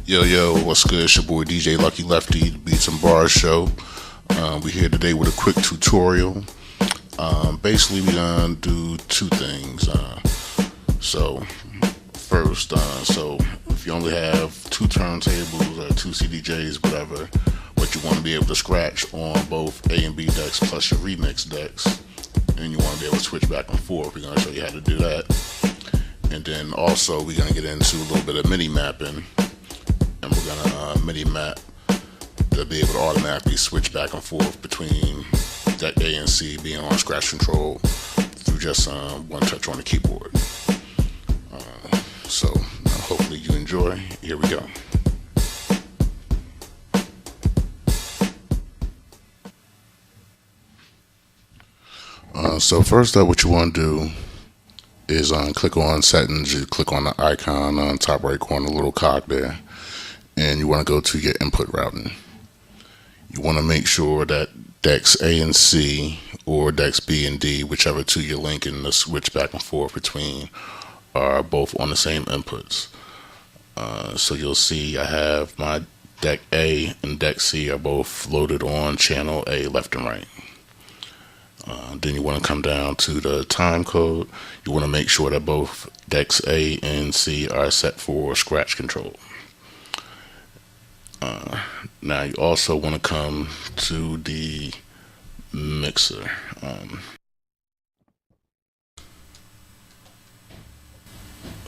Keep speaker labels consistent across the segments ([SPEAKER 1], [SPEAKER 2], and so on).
[SPEAKER 1] Yo, what's good? It's your boy DJ Luckee Lefty, the Beats and Bars Show. We're here today with a quick tutorial. Basically, we're gonna do two things. So if you only have two turntables or two CDJs, whatever, but you want to be able to scratch on both A and B decks plus your remix decks, and you want to be able to switch back and forth, we're gonna show you how to do that. And then also, we're gonna get into a little bit of Midi Mapping. And we're gonna Midi map to be able to automatically switch back and forth between deck A and C being on scratch control through just one touch on the keyboard. So hopefully you enjoy. Here we go. So first up, what you want to do is click on settings. You click on the icon on top right corner, little cog there. And you want to go to your input routing. You want to make sure that decks A and C or decks B and D, whichever two you're linking to switch back and forth between, are both on the same inputs. So you'll see I have my deck A and deck C are both loaded on channel A left and right. Then you want to come down to the time code. You want to make sure that both decks A and C are set for scratch control. Now you also want to come to the mixer.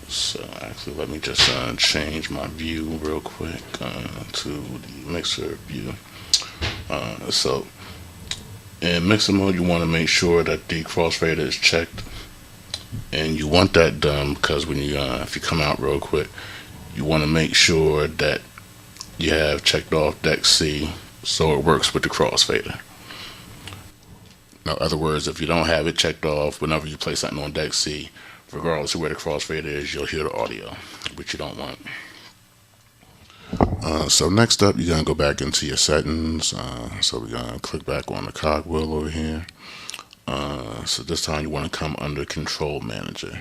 [SPEAKER 1] So actually, let me just change my view real quick to the mixer view. So in mixer mode, you want to make sure that the crossfader is checked, and you want that done because when you if you come out real quick, you want to make sure that you have checked off deck C so it works with the crossfader. Now, in other words, if you don't have it checked off, whenever you play something on deck C, regardless of where the crossfader is, you'll hear the audio, which you don't want. So next up, you're going to go back into your settings. So we're going to click back on the cogwheel over here. So this time you want to come under Control Manager.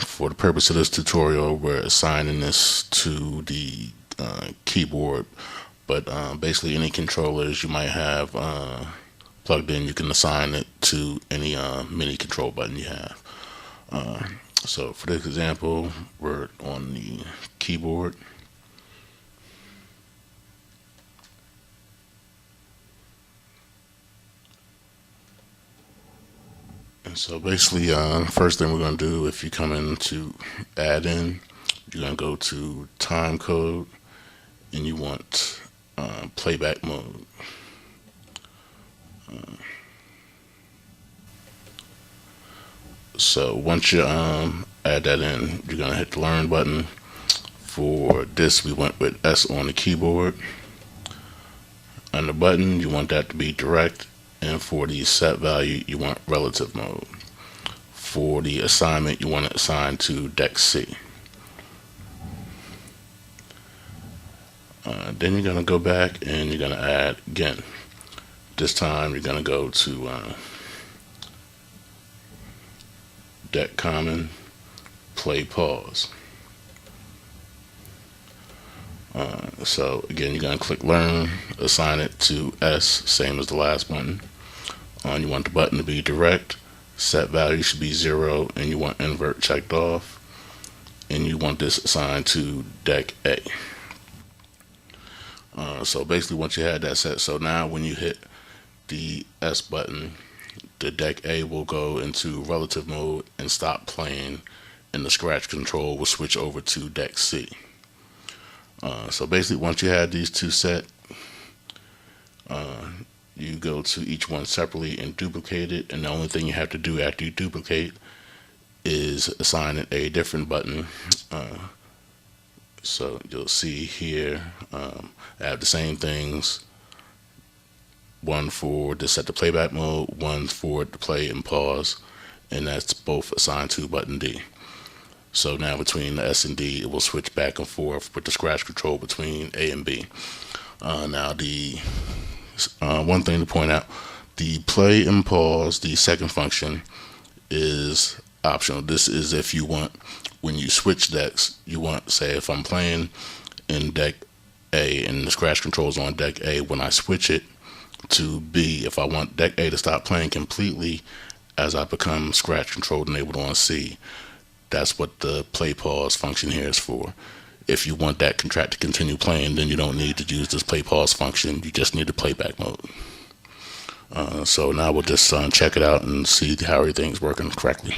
[SPEAKER 1] For the purpose of this tutorial, we're assigning this to the keyboard, but basically any controllers you might have plugged in, you can assign it to any mini control button you have. So for this example, we're on the keyboard. And so basically, first thing we're going to do, if you come into add in, you're going to go to time code, and you want playback mode. So once you add that in, you're going to hit the learn button. For this, we went with S on the keyboard. On the button, you want that to be direct, and for the set value, you want relative mode. For the assignment, you want to assign to deck C. Then you're going to go back and you're going to add again. This time you're going to go to deck common, play pause. So again, you're going to click learn, assign it to S, same as the last button. You want the button to be direct, set value should be 0, and you want invert checked off, and you want this assigned to deck A. So basically once you had that set, so now when you hit the S button, the deck A will go into relative mode and stop playing, and the scratch control will switch over to deck C. So basically once you had these two set, you go to each one separately and duplicate it, and the only thing you have to do after you duplicate is assign it a different button. So you'll see here I have the same things, one for to set the playback mode, one for the play and pause, and that's both assigned to button D. So now between the S and D, it will switch back and forth with the scratch control between A and B. Now the one thing to point out, the play and pause, the second function, is optional. This is if you want, when you switch decks, you want, say if I'm playing in deck A and the scratch controls on deck A, when I switch it to B, if I want deck A to stop playing completely as I become scratch controlled enabled on C, that's what the play pause function here is for. If you want that track to continue playing, then you don't need to use this play pause function. You just need the playback mode. So now we'll just check it out and see how everything's working correctly.